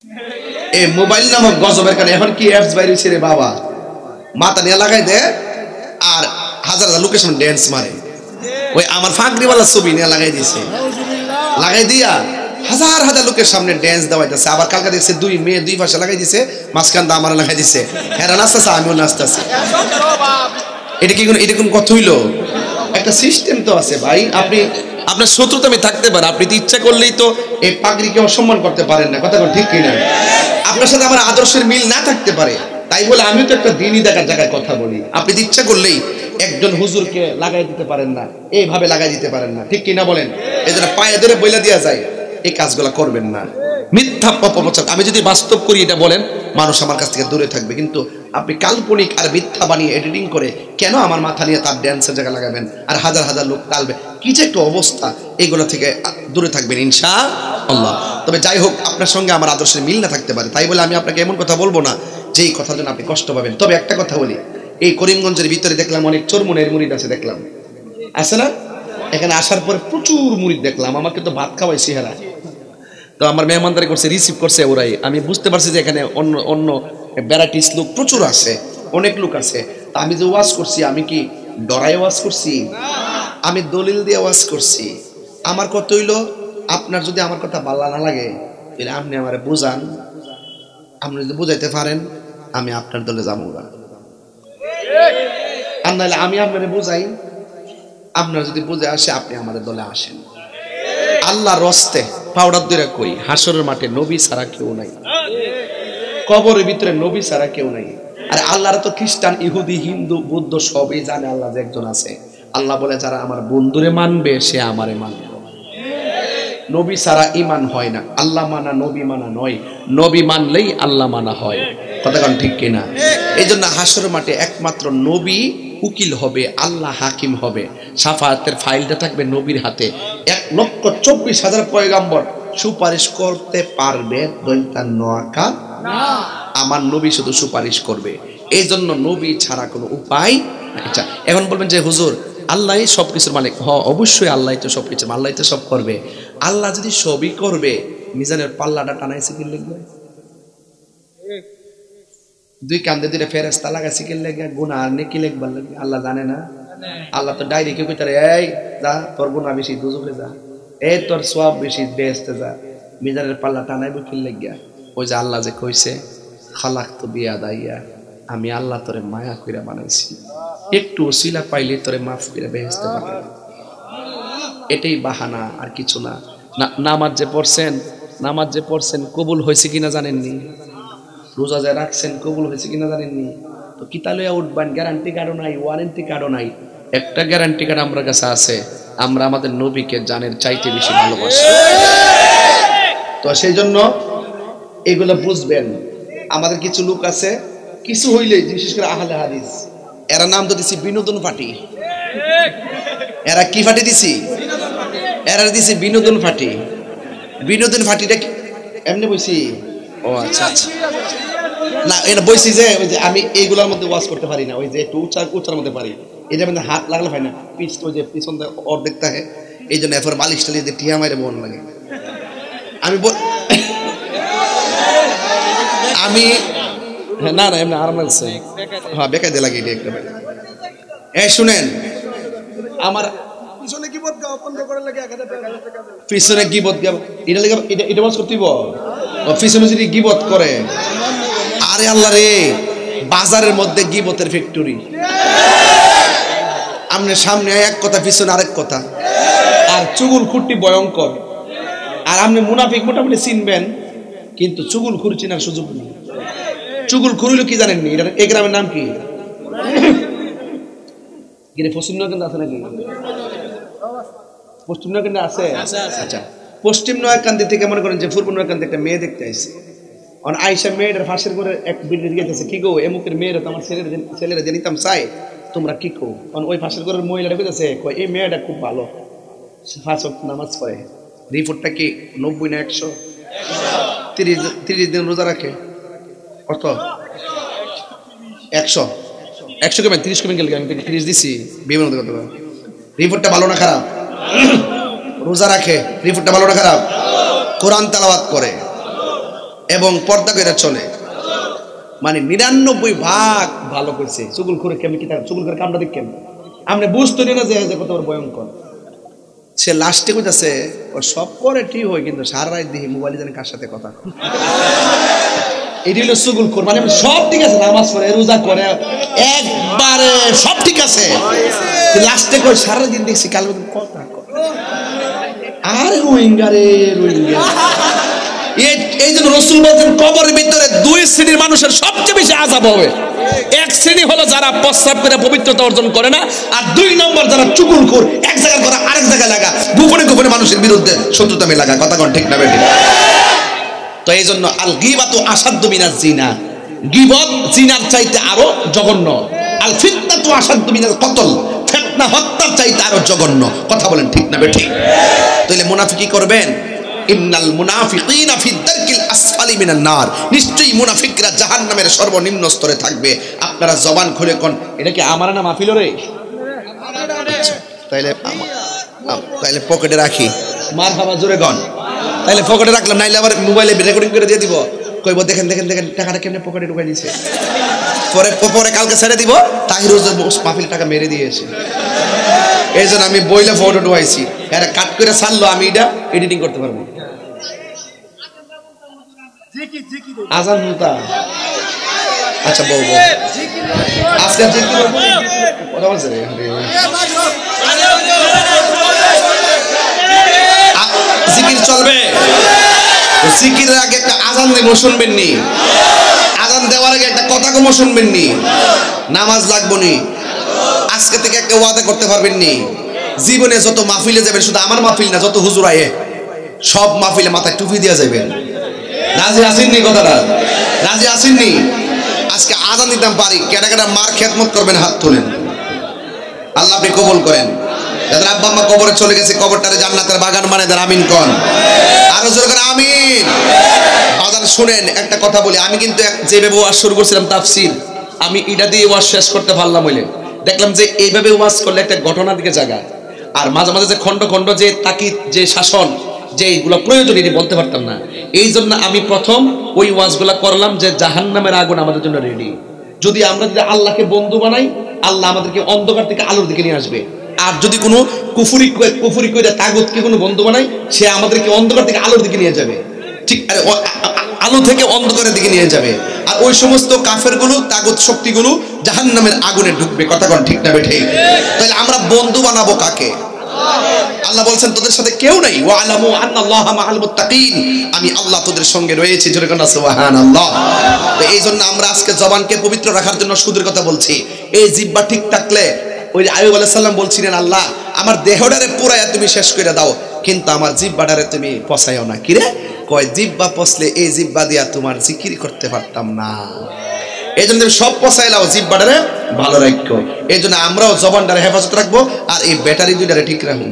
এই মোবাইল নামক গজবের কারণে এখন কি অ্যাপস বাইরে ছেড়ে বাবা মাথা নিয়ে লাগাই দেয় আর হাজার হাজার লোকের সামনে ড্যান্স মারে। ওই আমার ফাঁকরিওয়ালা ছবি নিয়ে লাগাই দিয়েছে, লাগাই দিয়া হাজার হাজার লোকের সামনে ড্যান্স দেওয়াইতেছে। আবার কালকে দেখছে দুই মেয়ে দুই পাশে লাগাই দিছে, মাঝখান দা আমার লাগাই দিছে, এরা নাচতেছে আমিও নাচতেছি। এটা কি এটা কোন কথা হইলো? একটা সিস্টেম তো আছে ভাই। আপনি আপনার শত্রুতা আমি থাকতে পারে, আপনি তো ইচ্ছা করলেই তো এই পাগড়িকে অসম্মান করতে পারেন না, কথা ঠিক কিনা? আপনার সাথে আমার আদর্শের মিল না থাকতে পারে, তাই বলে আমিও তো একটা দিনই দেখার জায়গায় কথা বলি। আপনি ইচ্ছা করলেই একজন হুজুরকে লাগাই দিতে পারেন না, এইভাবে লাগাই দিতে পারেন না, ঠিক কিনা বলেন? এই জন্য পায়ে ধরে বইলা দেওয়া যায় এই কাজগুলা করবেন না। মিথ্যা অপপ্রচার, আমি যদি বাস্তব করি এটা বলেন মানুষ আমার কাছ থেকে দূরে থাকবে, কিন্তু আপনি কাল্পনিক আর মিথ্যা বানিয়ে এডিটিং করে কেন আমার মাথা নিয়ে তার ড্যান্সের জায়গা লাগাবেন আর হাজার হাজার লোক তালবে, কি যে একটা অবস্থা, এগুলো থেকে দূরে থাকবেন ইনশাআল্লাহ। তবে যাই হোক, আপনার সঙ্গে আমার আদর্শের মিল না থাকতে পারে, তাই বলে আমি আপনাকে এমন কথা বলবো না যে এই কথার জন্য আপনি কষ্ট পাবেন। তবে একটা কথা বলি, এই করিমগঞ্জের ভিতরে দেখলাম অনেক চোরমনের মুরিদ আছে, দেখলাম আছে না? এখানে আসার পরে প্রচুর মুরিদ দেখলাম, আমাকে তো ভাত খাওয়াইছি হেরা, তো আমার মেহমানদারি করছে, রিসিভ করছে ওরাই। আমি বুঝতে পারছি যে এখানে অন্য অন্য ভ্যারাইটিস লোক প্রচুর আছে, অনেক লোক আছে। তা আমি যে ওয়াজ করছি, আমি কি ডরাই ওয়াজ করছি? আমি দলিল দিয়ে ওয়াজ করছি। আমার কথা হইলো, আপনার যদি আমার কথা ভালো না লাগে তাহলে আপনি আমারে বুঝান, আপনি যদি বুঝাইতে পারেন আমি আপনার দলে যাবো না, আর নাহলে আমি আপনারে বুঝাই, আপনার যদি বুঝে আসে আপনি আমাদের দলে আসেন। আল্লাহর রস্তে পাউডার দিয়ে কই, হাসরের মাঠে নবী ছাড়া কেউ নাই, কবরের ভিতরে নবী ছাড়া কেউ নাই। আর আল্লাহর তো খ্রিস্টান, ইহুদি, হিন্দু, বৌদ্ধ সবই জানে আল্লাহ যে একজন আছে। আল্লাহ বলে যারা আমার বন্ধুরে মানবে সে আমারে মানবে। নবী ছাড়া ঈমান হয় না, আল্লাহ মানা নবী মানা নয়, নবী মানলেই আল্লাহ মানা হয়, কথা কোন ঠিক কিনা? এই জন্য হাসরের মাঠে একমাত্র নবী উকিল হবে, আল্লাহ হাকিম হবে, শাফায়াতের ফাইলটা থাকবে নবীর হাতে। 1,24,000 পয়গাম্বর সুপারিশ করতে পারবে দৈন্তা নোয়াকা না, আমার নবী শুধু সুপারিশ করবে। এই জন্য নবী ছাড়া কোনো উপায় নাই। আচ্ছা, এখন বলবেন যে হুজুর আল্লাহই সবকিছুর মালিক। অবশ্যই আল্লাহ তো সবকিছু, আল্লাহ তো সব করবে। আল্লাহ যদি সবই করবে, মিজানের পাল্লাটা টানাইছে কি লিখবে? দুই কান্দে দুইটা ফেরেশতা লাগাইছে কি লিখবে? গুনাহ আর নেকি লিখবার লাগবে? আল্লাহ জানে না? আল্লাহ তো ডাইরেক্ট কেউ কইতারে, এই যা তোর গুনাহ বেশি দুজকে যা, এই তোর সওয়াব বেশি বেহেশতে যা। মিজানের পাল্লা টানাইব কি লিখবে? ওই যে আল্লাহ যে কইছে খালাকতু বিয়াদাইয়া, আমি আল্লাহ তোরে মায়া কইরা বানাইছি, একটু ওসিলা পাইলে তোরে মাফ করে বেহেশতে পাঠাবো। এটাই বাহানা, আর কিছু না। নামাজ যে পড়ছেন কবুল হয়েছে কিনা জানেননি? রোজা যে রাখছেন কবুল হয়েছে কিনা জানেননি? তো কিতা লইয়া উঠবেন? গ্যারান্টি কার্ডও নাই, ওয়ারেন্টি কার্ডও নাই। একটা গ্যারান্টি কার্ড আমার কাছে আছে, আমরা আমাদের নবীকে জানের চাইতে বেশি ভালোবাসি। তো সেই জন্য এগুলো বুঝবেন। আমাদের কিছু লোক আছে, কিছু হইলে বিশেষ করে আহলে হাদিস, এরা নাম তো দিছি বিনোদন পার্টি। এরা কি পার্টি দিছি? এরা দিছি বিনোদন পার্টি। বিনোদন পার্টিটা এমনি বইছি? ও আচ্ছা আচ্ছা, না এটা বইছি যে ওই যে আমি এইগুলোর মধ্যে ওয়াজ করতে পারি না, ওই যে একটু উচ্চার মধ্যে পারি, এটা মধ্যে হাত লাগলে হয় না, পিছ ওই যে পিছন অর্ধেক থাকে, এই জন্য এরপর বালিশ টালিয়ে যে টিয়া মাইরে মন লাগে। আমি না না এমনি আরাম লাগছে, হ্যাঁ বেকার দিয়ে লাগে এটা একটা। এই শুনেন, আমার পিছনে গীবত গাও বন্ধ করে লাগে, পিছনে গীবত গাও এটা লাগে, এটা ওয়াজ করতেইব। পিছনে যদি গীবত করে, আরে আল্লাহ রে, বাজারের মধ্যে গীবতের ফ্যাক্টরি। আমনে সামনে এক কথা, পিছনে আরেক কথা, আর চুগুল খুঁটি ভয়ঙ্কর। আর আপনি মুনাফিক মোটামুটি চিনবেন, কিন্তু চুগুল খুর চিনার সুযোগ নেই। চুগুল খুরিল কি জানেননি? এই গ্রামের নাম কি? পশ্চিম নয়াকান্দা আছে নাকি? পশ্চিম নয়াকান্দা আছে? আচ্ছা, পশ্চিম নয়াকান্দি থেকে মনে করেন যে পূর্ব নয়াকান্দি একটা মেয়ে দেখতে আসছে। আইসা মেয়েটার ফাঁসের করে এক বিল্ডিং গেছে, কি গো এমুকের মেয়েরা তো আমার ছেলেরা যে নিতাম চাই, তোমরা কি কো? ওই ফাঁসের করে মহিলাটা কইতেছে, এই মেয়েটা খুব ভালো, 5 ওয়াক্ত নামাজ পড়ে। রিপোর্টটা কি 90 না 100? 30 দিন রোজা রাখে। কত? 100 কেমন 30 কেমন গেলে? আমি 30 দিছি, বিভিন্ন কথা। রিপোর্টটা ভালো না খারাপ? রোজা রাখে, রিপোর্টটা ভালো না খারাপ? কোরআন তেলাওয়াত করে, এবং পর্দা করে চলে, মানে 99 ভালো করছে। চুগুল করে কেমন কি চুগুল করে কামটা দেখ কেমন আপনি বুঝতে না যে কত বড় ভয়ঙ্কর। সে লাস্টে কইতাছে ও সব করে ঠিক হয়, কিন্তু সারা রাত দেখি মোবাইলে জানি কার সাথে কথা। এটি হলো চুগুল খোর, মানে সব ঠিক আছে, নামাজ পড়ে রোজা করে একবারে সব ঠিক আছে, লাস্টে কই সারা দিন দেখছি কাল কথা। আরে রোহিঙ্গা রে রোহিঙ্গা। এই জন্য রাসূল বলেন কবরের ভিতরে 2 শ্রেণীর মানুষের সবচেয়ে বেশি আযাব হবে। এক শ্রেণী হলো যারা প্রস্রাব করে পবিত্রতা অর্জন করে না, আর 2 নম্বর যারা চুগলখোর, এক জায়গায় করা আরেক জায়গায় লাগা, গোপনে গোপনে মানুষের বিরুদ্ধে শত্রুতা মে লাগা। কথা কোন ঠিক না বেঠিক? তো এই জন্য আল গীবাতু আসাদ্দু মিনাজ জিনা, গীবত জিনার চাইতে আরো জঘন্য। আল ফিতনাতু আসাদ্দু মিনাল কতল, ফিতনা হত্যার চাইতে আরো জঘন্য। কথা বলেন ঠিক না বেঠিক? তাহলে মুনাফিকি করবেন, ইন্নাল মুনাফিকিনা ফি দারকিল আসফালি মিনান নার, নিশ্চয়ই মুনাফিকরা জাহান্নামের সর্বনিম্ন স্তরে থাকবে। আপনারা জবান খুলে কোন এটা কি আমার না মাহফিল রে? তাইলে পকেটে রাখি, মারহাবা জোরে গন। তাইলে পকেটে রাখলাম, নাইলে আবার মোবাইলে রেকর্ডিং করে দিয়ে দিব, কইব দেখেন দেখেন দেখেন টাকাটা কেমনে পকেটে ঢুকাই দিয়েছে। পরে কালকে ছেড়ে দিব তাহির মাহফিল টাকা মেরে দিয়েছে। এই জন্য আমি বইলে ফটো ঢুকাইছি, এরা কাট করে ছাড়লো, আমি এটা এডিটিং করতে পারবো। আজান মুতা আচ্ছা বউ বউ আজকে জিকির চলবে। জিকিরের আগে একটা আজান দেব, শুনবেন নি? আজান দেওয়ার আগে একটা কথা কম শুনবেন নি? নামাজ লাগবো নি? আজকে থেকে একটা ওয়াদা করতে পারবেন নি? জীবনে যত মাহফিলে যাবেন, শুধু আমার মাহফিল না, যত হুজুর আয়ে সব মাহফিলে মাথায় টুপি দিয়ে যাবেন। রাজি আসেননি? কথাটা রাজি আসেননি? আজকে আজান দিতাম পারি, কেটা কেটা মার খেদমত করবেন, হাত তোলেন। আল্লাহ আপনি কবুল করেন। যাদের আব্বা আম্মা কবরে চলে গেছে, কবরটারে জান্নাতের বাগান মানে দেন, আমিন কোন। আরো জোরে করে আমিন। আজান শুনেন, একটা কথা বলি, আমি কিন্তু যেভাবে ওয়াজ শুরু করছিলাম তাফসীর, আমি এটা দিয়ে ওয়াজ শেষ করতে পারলাম হইলে দেখলাম যে এইভাবে ওয়াজ করলে একটা ঘটনার দিকে জায়গা, আর মাঝে মাঝে যে খন্ড খন্ড যে তাকিদ, যে শাসন, যে এইগুলো প্রয়োজন এটি বলতে পারতাম না। এই জন্য আমি প্রথম ওই ওয়াজগুলা করলাম যে জাহান্নামের আগুন আমাদের জন্য রেডি। যদি আমরা যদি আল্লাহকে বন্ধু বানাই, আল্লাহ আমাদেরকে অন্ধকার থেকে আলোর দিকে নিয়ে আসবে। আর যদি কোনো কুফরি করে তাগুতকে কোনো বন্ধু বানাই, সে আমাদেরকে অন্ধকার থেকে আলোর দিকে নিয়ে যাবে। ঠিক আলো থেকে অন্ধকারের দিকে নিয়ে যাবে। আর ওই সমস্ত কাফেরগুলো, তাগুত শক্তিগুলো জাহান্নামের আগুনে ঢুকবে। কথা কোন ঠিক না বেঠিক? তাহলে আমরা বন্ধু বানাবো কাকে? আল্লাহ বলছেন তোদের সাথে কেউ নাই, ওয়া আলামু আন্নাল্লাহা মাআল মুত্তাকিন, আমি আল্লাহ তোদের সঙ্গে রয়েছি। জোরে কোন সুবহানাল্লাহ। তো এই জন্য আমরা আজকে জবানকে পবিত্র রাখার জন্য সুদের কথা বলছি। এই জিহ্বা ঠিক থাকলে, ওই আইয়ুব আলাইহিস সালাম বলছিলেন, আল্লাহ আমার দেহটারে পুরায়া তুমি শেষ করে দাও, কিন্তু আমার জিহ্বাটারে তুমি পচাইও না। কি রে কয়, জিহ্বা পচলে এই জিহ্বা দিয়া তোমার জিকির করতে পারতাম না। এই জন্য সব পচাইলাও, জিহ্বাটারে ভালো রাখো। এই জন্য আমরাও জবানটারে হেফাজত রাখবো, আর এই ব্যাটারি দুইটারে ঠিক রাখবো।